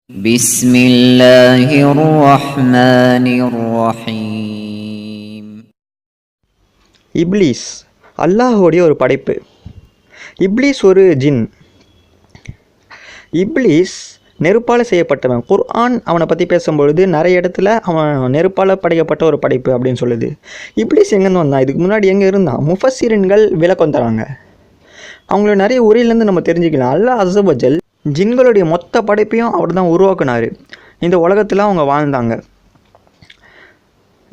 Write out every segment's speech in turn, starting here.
بسم الله الرحمن الرحيم. இப்லீஸ் அல்லாஹுடைய ஒரு படைப்பு. இப்லீஸ் ஒரு ஜின். இப்லீஸ் நெருப்பால் செய்யப்பட்டவன். குர்ஆன் அவனை பற்றி பேசும்பொழுது நிறைய இடத்துல அவன் நெருப்பால் படைக்கப்பட்ட ஒரு படைப்பு அப்படின்னு சொல்லுது. இப்லீஸ் எங்கேருந்து வந்தான், இதுக்கு முன்னாடி எங்கே இருந்தான்? முஃபஸ்ஸிரீன்கள் விளக்கம் தராங்க. அவங்களோட நிறைய உரையிலேருந்து நம்ம தெரிஞ்சுக்கலாம். அல்லாஹ் அஸ்ஸ வஜல் ஜின்களுடைய மொத்த படைப்பையும் அவர் தான் உருவாக்குனார். இந்த உலகத்தில் அவங்க வாழ்ந்தாங்க.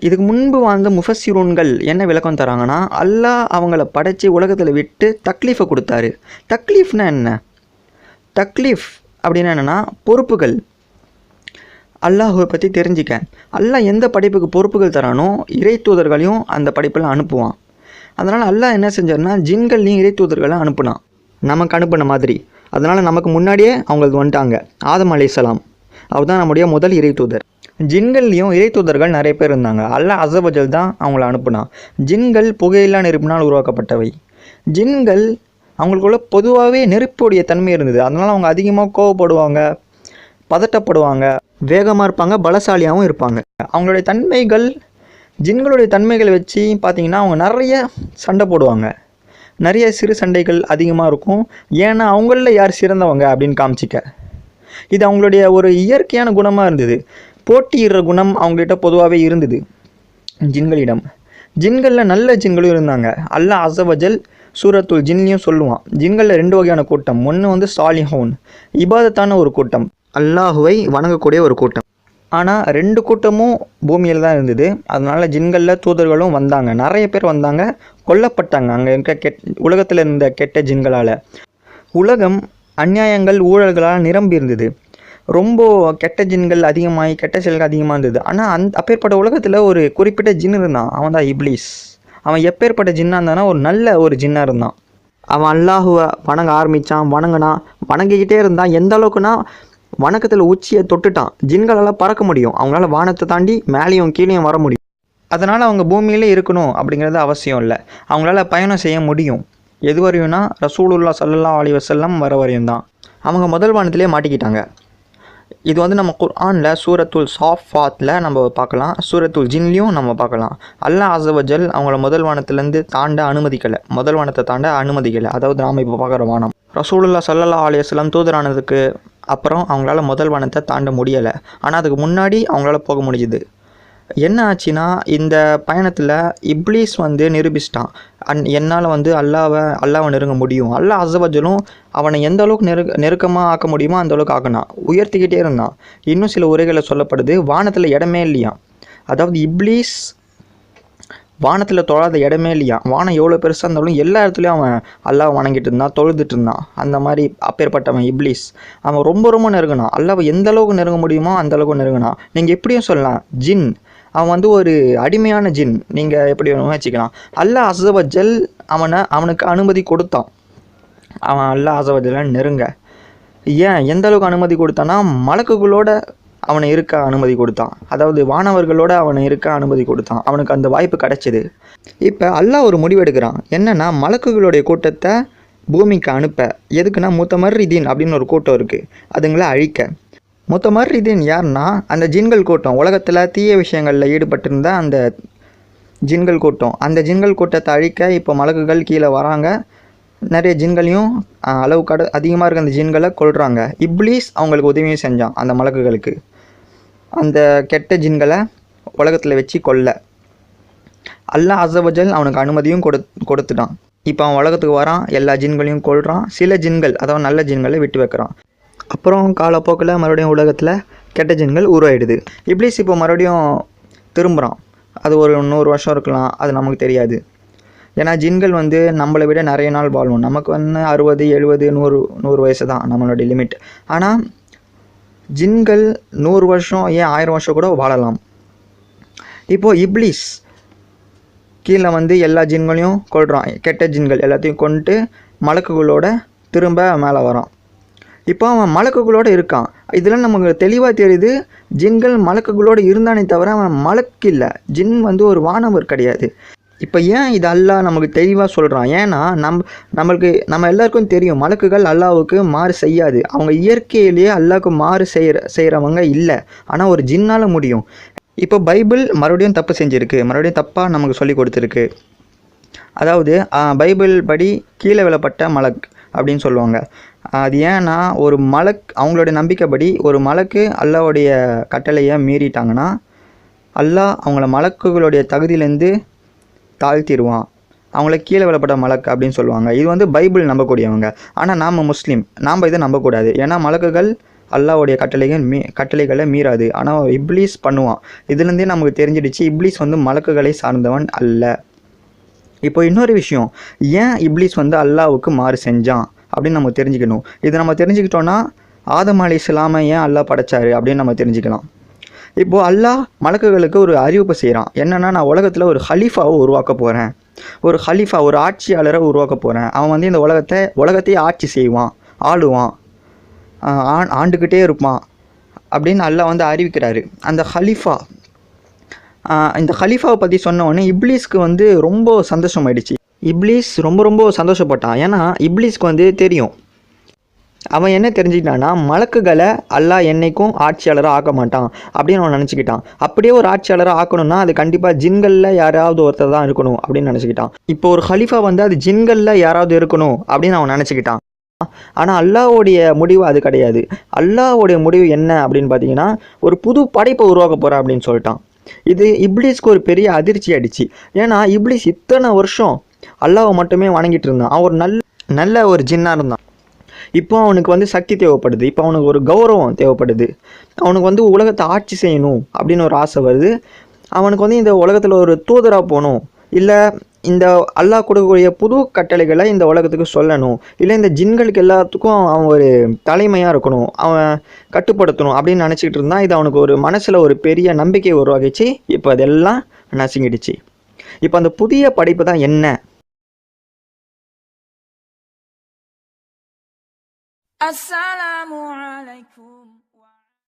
இதுக்கு முன்பு வாழ்ந்த முஃபஸ்ஸிரூன்கள் என்ன விளக்கம் தராங்கன்னா, அல்லாஹ் அவங்கள படைச்சி உலகத்தில் விட்டு தக்லீஃபை கொடுத்தாரு. தக்லீஃப்னா என்ன? தக்லீஃப் அப்படின்னா என்னென்னா பொறுப்புகள். அல்லாஹுவை பற்றி தெரிஞ்சிக்க அல்லாஹ் எந்த படைப்புக்கு பொறுப்புகள் தரானோ இறை தூதர்களையும் அந்த படைப்பில் அனுப்புவான். அதனால் அல்லாஹ் என்ன செஞ்சார்னா ஜின்கள்லையும் இறை தூதர்களை அனுப்புனான், நமக்கு அனுப்பின மாதிரி. அதனால் நமக்கு முன்னாடியே அவங்களுக்கு வந்துட்டாங்க. ஆதம் அலைஹிஸ்ஸலாம் அவர் தான் நம்முடைய முதல் இறை தூதர். ஜின்கள்லேயும் இறை தூதர்கள் நிறைய பேர் இருந்தாங்க. அல்லாஹ் அஸ்ஸ வஜல் தான் அவங்கள அனுப்புனான். ஜின்கள் புகையில்லா நெருப்பினால் உருவாக்கப்பட்டவை. ஜின்கள் அவங்களுக்குள்ள பொதுவாகவே நெருப்புடைய தன்மை இருந்தது. அதனால் அவங்க அதிகமாக கோவப்படுவாங்க, பதட்டப்படுவாங்க, வேகமாக இருப்பாங்க, பலசாலியாகவும் இருப்பாங்க. அவங்களுடைய தன்மைகள், ஜின்களுடைய தன்மைகளை வச்சு பார்த்திங்கன்னா அவங்க நிறைய சண்டை போடுவாங்க. நிறைய சிறு சண்டைகள் அதிகமாக இருக்கும். ஏன்னா அவங்களில் யார் சிறந்தவங்க அப்படின்னு காமிச்சிக்க. இது அவங்களுடைய ஒரு இயற்கையான குணமாக இருந்தது. போட்டியிடுற குணம் அவங்ககிட்ட பொதுவாகவே இருந்தது ஜின்களிடம். ஜின்களில் நல்ல ஜின்களும் இருந்தாங்க. அல்லாஹ் அஸ்ஸ வஜல் சூரத்துல் ஜின்னையும் சொல்லுவான். ஜின்களில் 2 வகையான கூட்டம். ஒன்று சாலிஹூன், இபாதத்தான ஒரு கூட்டம், அல்லாஹுவை வணங்கக்கூடிய ஒரு கூட்டம். ஆனால் 2 கூட்டமும் பூமியில் தான் இருந்தது. அதனால் ஜின்களில் தூதர்களும் வந்தாங்க, நிறைய பேர் வந்தாங்க, கொல்லப்பட்டாங்க அங்கே இருக்க உலகத்தில் இருந்த கெட்ட ஜின்களால். உலகம் அநியாயங்கள் ஊழல்களால் நிரம்பி இருந்தது. ரொம்ப கெட்ட ஜின்கள் அதிகமாகி கெட்ட செயல்கள் அதிகமாக இருந்தது. ஆனால் அப்பேற்பட்ட உலகத்தில் ஒரு குறிப்பிட்ட ஜின் இருந்தான், அவன் தான் இப்லீஸ். அவன் எப்பேற்பட்ட ஜின்னாக இருந்தானா ஒரு நல்ல ஒரு ஜின்னாக இருந்தான். அவன் அல்லாஹுவை வணங்க ஆரம்பித்தான், வணங்கிக்கிட்டே இருந்தான். எந்த அளவுக்குனா வணக்கத்தில் உச்சியை தொட்டுட்டான். ஜின்களால் பறக்க முடியும், அவங்களால வானத்தை தாண்டி மேலேயும் கீழேயும் வர முடியும். அதனால் அவங்க பூமியிலே இருக்கணும் அப்படிங்கிறது அவசியம் இல்லை. அவங்களால பயணம் செய்ய முடியும். எது வரையும்னா ரசூலுல்லாஹ் ஸல்லல்லாஹு அலைஹி வஸல்லம் வர வரையும் தான். அவங்க முதல் வானத்திலே மாட்டிக்கிட்டாங்க. இது நம்ம குர்ஆனில் சூரத்துல் சாஃபாத்தில் நம்ம பார்க்கலாம், சூரத்துல் ஜின்லையும் நம்ம பார்க்கலாம். அல்லாஹ் அஸ்ஸ வஜல் அவங்கள முதல் வானத்திலேருந்து தாண்ட அனுமதிக்கலை, முதல் வானத்தை தாண்ட அனுமதிக்கலை. அதாவது நாம் இப்போ பார்க்குற வானம். ரசூலுல்லாஹ் ஸல்லல்லாஹு அலைஹி வஸல்லம் தூதரானதுக்கு அப்புறம் அவங்களால முதல் வானத்தை தாண்ட முடியலை. ஆனால் அதுக்கு முன்னாடி அவங்களால போக முடிஞ்சுது. என்ன ஆச்சுன்னா, இந்த பயணத்தில் இப்லீஸ் நிரூபிச்சிட்டான், என்னால் அல்லாவை நெருங்க முடியும். அல்லாஹ் அஸ்ஸ வஜலும் அவனை எந்த அளவுக்கு நெருக்கமாக ஆக்க முடியுமோ அந்த அளவுக்கு ஆக்கினான், உயர்த்திக்கிட்டே இருந்தான். இன்னும் சில உரைகளில் சொல்லப்படுது, வானத்தில் இடமே இல்லையா. அதாவது இப்லீஸ் வானத்தில் தொழாத இடமே இல்லையா. வானம் எவ்வளோ பெருசாக இருந்தாலும் எல்லா இடத்துலையும் அவன் அல்லாவை வணங்கிட்டு இருந்தான், தொழுதுட்டு இருந்தான். அந்த மாதிரி அப்பேற்பட்டவன் இப்லீஸ். அவன் ரொம்ப நெருங்கினான். அல்லாவை எந்த அளவுக்கு நெருங்க முடியுமோ அந்த அளவுக்கு நெருங்கினான். நீங்கள் எப்படியும் சொல்லலாம் ஜின். அவன் ஒரு அடிமையான ஜின், நீங்கள் எப்படி வேணுமோ வச்சுக்கலாம். அல்லாஹ் அஸ்ஸ வஜல் அவனுக்கு அனுமதி கொடுத்தான். அவன் அல்லாஹ் அஸ்ஸ வஜல்ல நெருங்க. எந்த அளவுக்கு அனுமதி கொடுத்தான்னா, மலக்குகளோட அவனை இருக்க அனுமதி கொடுத்தான். அதாவது வானவர்களோட அவனை இருக்க அனுமதி கொடுத்தான். அவனுக்கு அந்த வாய்ப்பு கிடைச்சிது. இப்போ அல்லாஹ் ஒரு முடிவு எடுக்கிறான். என்னென்னா, மலக்குகளுடைய கூட்டத்தை பூமிக்கு அனுப்ப. எதுக்குன்னா, முத்தமர்ரிதீன் அப்படின்னு ஒரு கூட்டம் இருக்குது, அதுங்களை அழிக்க. முத்தமர்ரிதீன் யாருன்னா, அந்த ஜின்கள் கூட்டம், உலகத்தில் தீய விஷயங்களில் ஈடுபட்டிருந்த அந்த ஜின்கள் கூட்டம். அந்த ஜின்கள் கூட்டத்தை அழிக்க இப்போ மலக்குகள் கீழே வராங்க. நிறைய ஜின்களையும் அளவுக்கு அதிகமாக இருக்க அந்த ஜின்களை கொல்றாங்க. இப்லீஸ் அவங்களுக்கு உதவியும் செஞ்சான் அந்த மலக்குகளுக்கு, அந்த கெட்ட ஜின்களை உலகத்தில் வச்சு கொல்ல. அல்லாஹ் அஸ்ஸ வஜல் அவனுக்கு அனுமதியும் கொடுத்துட்டான். இப்போ அவன் உலகத்துக்கு வரான், எல்லா ஜின்களையும் கொல்றான். சில ஜின்கள், அதாவது நல்ல ஜின்களை விட்டு வைக்கிறான். அப்புறம் காலப்போக்கில் மறுபடியும் உலகத்தில் கெட்ட ஜின்கள் உருவாயிடுது. இப்லீஸ் இப்போ மறுபடியும் திரும்புகிறான். அது ஒரு 100 வருஷம் இருக்கலாம், அது நமக்கு தெரியாது. ஏன்னா ஜின்கள் நம்மளை விட நிறைய நாள் வாழும். நமக்கு 60, 70, 100 வயசு தான் நம்மளுடைய லிமிட். ஆனால் ஜின்கள் 100 வருஷம், ஏன் 1000 வருஷம் கூட வாழலாம். இப்போது இப்லீஸ் கீழே எல்லா ஜின்களையும் கொல்றான். கெட்ட ஜின்கள் எல்லாத்தையும் கொண்டு மலக்குகளோட திரும்ப மேலே வரான். இப்போ அவன் மலக்குகளோடு இருக்கான். இதில் நமக்கு தெளிவாக தெரியுது, ஜின்கள் மலக்குகளோடு இருந்தானே தவிர அவன் மலக்கு இல்லை. ஜின் ஒரு வானவர் கிடையாது. இப்போ ஏன் இது அல்லாஹ் நமக்கு தெளிவாக சொல்கிறான்? ஏன்னா நம்ம எல்லாருக்கும் தெரியும் மலக்குகள் அல்லாஹ்வுக்கு மாறு செய்யாது. அவங்க இயற்கையிலேயே அல்லாஹ்வுக்கு மாறு செய்கிறவங்க இல்லை. ஆனால் ஒரு ஜின்னால் முடியும். இப்போ பைபிள் மறுபடியும் தப்பு செஞ்சுருக்கு, மறுபடியும் தப்பாக நமக்கு சொல்லி கொடுத்துருக்கு. அதாவது பைபிள் படி கீழே விழப்பட்ட மலக் அப்படின்னு சொல்லுவாங்க. அது ஏன்னா ஒரு மலக் அவங்களுடைய நம்பிக்கைப்படி ஒரு மலக்கு அல்லாஹ்வுடைய கட்டளையை மீறிட்டாங்கன்னா அல்லாஹ் அவங்கள மலக்குகளுடைய தகுதியிலேருந்து தாழ்த்திடுவான். அவங்கள கீழே விழப்பட்ட மலக் அப்படின்னு சொல்லுவாங்க. இது வந்து பைபிள் நம்பக்கூடியவங்க. ஆனால் நாம் முஸ்லீம், நாம் இதை நம்பக்கூடாது. ஏன்னா மலக்குகள் அல்லாஹ்வுடைய கட்டளைகளை மீறாது. ஆனால் இப்லீஸ் பண்ணுவான். இதுலேருந்தே நமக்கு தெரிஞ்சிடுச்சு இப்லீஸ் வந்து மலக்குகளை சார்ந்தவன் அல்ல. இப்போ இன்னொரு விஷயம், ஏன் இப்லீஸ் வந்து அல்லாஹ்வுக்கு மாறு செஞ்சான் அப்படின்னு நம்ம தெரிஞ்சுக்கணும். இதை நம்ம தெரிஞ்சுக்கிட்டோன்னா ஆதம் அலைஹிஸ்ஸலாமை ஏன் அல்லாஹ் படைச்சாரு அப்படின்னு நம்ம தெரிஞ்சுக்கலாம். இப்போது அல்லாஹ் மலக்குகளுக்கு ஒரு அறிவிப்பு செய்கிறான். என்னென்னா, நான் உலகத்தில் ஒரு ஹலீஃபாவை உருவாக்க போகிறேன், ஒரு ஆட்சியாளரை உருவாக்க போகிறேன். அவன் வந்து இந்த உலகத்தையே ஆட்சி செய்வான், ஆளுவான், ஆண்டுக்கிட்டே இருப்பான் அப்படின்னு அல்லாஹ் வந்து அறிவிக்கிறாரு. இந்த ஹலீஃபாவை பற்றி சொன்னோடனே இப்லீஸ்க்கு வந்து ரொம்ப சந்தோஷமாயிடுச்சு. இப்லீஸ் ரொம்ப சந்தோஷப்பட்டான். ஏன்னா இப்லீஸ்க்கு வந்து தெரியும், அவன் என்ன தெரிஞ்சுக்கிட்டான்னா மலக்குகளை அல்லாஹ் என்னைக்கும் ஆட்சியாளராக ஆக்க மாட்டான் அப்படின்னு அவன் நினச்சிக்கிட்டான். அப்படியே ஒரு ஆட்சியாளராக ஆக்கணும்னா அது கண்டிப்பாக ஜின்களில் யாராவது ஒருத்தர் தான் இருக்கணும் அப்படின்னு நினச்சிக்கிட்டான். இப்போ ஒரு ஹலீஃபா வந்து அது ஜின்களில் யாராவது இருக்கணும் அப்படின்னு அவன் நினச்சிக்கிட்டான். ஆனால் அல்லாஹ்வுடைய முடிவு அது கிடையாது. அல்லாஹ்வுடைய முடிவு என்ன அப்படின்னு பார்த்தீங்கன்னா, ஒரு புது படைப்பை உருவாக்க போகிறான் அப்படின்னு சொல்லிட்டான். இது இப்லீஸ்க்கு ஒரு பெரிய அதிர்ச்சி ஆயிடுச்சு. ஏன்னா இப்லீஸ் இத்தனை வருஷம் அல்லாஹ்வை மட்டுமே வணங்கிட்டு இருந்தான். அவன் ஒரு நல்ல ஒரு ஜின்னாக இருந்தான். இப்போ அவனுக்கு வந்து சக்தி தேவைப்படுது, இப்போ அவனுக்கு ஒரு கௌரவம் தேவைப்படுது, அவனுக்கு வந்து உலகத்தை ஆட்சி செய்யணும் அப்படின்னு ஒரு ஆசை வருது. அவனுக்கு வந்து இந்த உலகத்தில் ஒரு தூதராக போகணும், இல்லை இந்த அல்லாஹ் கொடுக்கக்கூடிய புது கட்டளைகளை இந்த உலகத்துக்கு சொல்லணும், இல்லை இந்த ஜின்களுக்கு எல்லாத்துக்கும் அவன் ஒரு தலைமையாக இருக்கணும், அவன் கட்டுப்படுத்தணும் அப்படின்னு நினச்சிக்கிட்டு இருந்தான். இது அவனுக்கு ஒரு மனசில் ஒரு பெரிய நம்பிக்கையை உருவாக்கிச்சு. இப்போ அதெல்லாம் நசுங்கிடுச்சு. இப்போ அந்த புதிய படைப்பு தான் என்ன? Assalamu alaikum.